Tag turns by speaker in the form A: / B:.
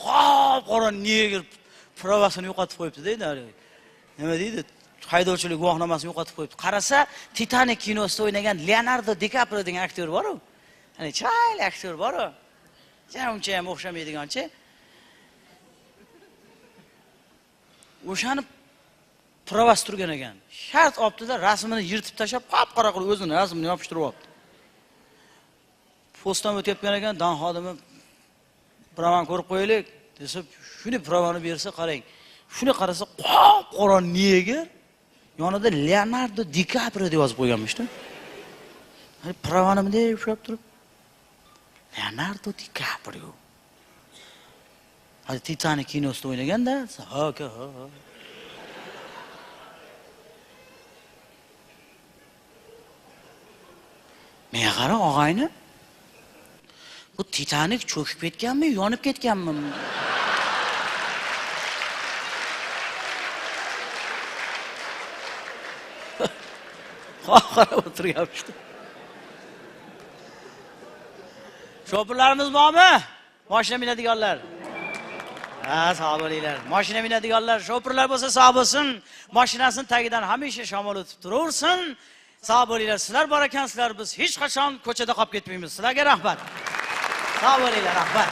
A: qop-qora neger pravasini yo'qotib qo'yibdi deydi. Nima deydi? Haydovchilik guvohnomasini yo'qotib qo'yibdi. Qarasa, Titanic kinosida o'ynagan Leonardo DiCaprio degan aktyor bor-ku. Hani chayli aktyor bor-ku. Uncha ham o'xshamaydigancha. O'shani pravas turgan ekan. Shart olibdi-da, rasmini yirtib tashlab, qop-qora qilib o'zini rasmini yopishtirib olibdi. Postdan o'tayotgan ekan, dan xodimi pravan ko'rib qo'yaylik desa, shuni pravani bersa, qarang. Shuni qarasa, qop-qora neger yonida Leonardo DiCaprio deb yozib qo'yganmish-da. Hani pravani bunday ushlab turib, Leonardo DiCaprio. Hadi Titanic kinosida o'ynaganda, ha. Men qara og'ayni. Bu Titanic cho'kib ketganmi, yonib ketganmi? Qarab o'tirganmiz. Sho'pirlarimiz bormi? Mashina minadiganlar. Ha, sog' bo'linglar. Mashina minadiganlar, sho'pirlar bo'lsa sog' bo'lsin. Mashinasining tagidan hamisha shamol o'tib turaversin. Sog' bo'linglar. Sizlar bor ekansizlar, biz hech qachon ko'chada qolib ketmaymiz. Sizlarga rahmat. Sog' bo'linglar, rahmat.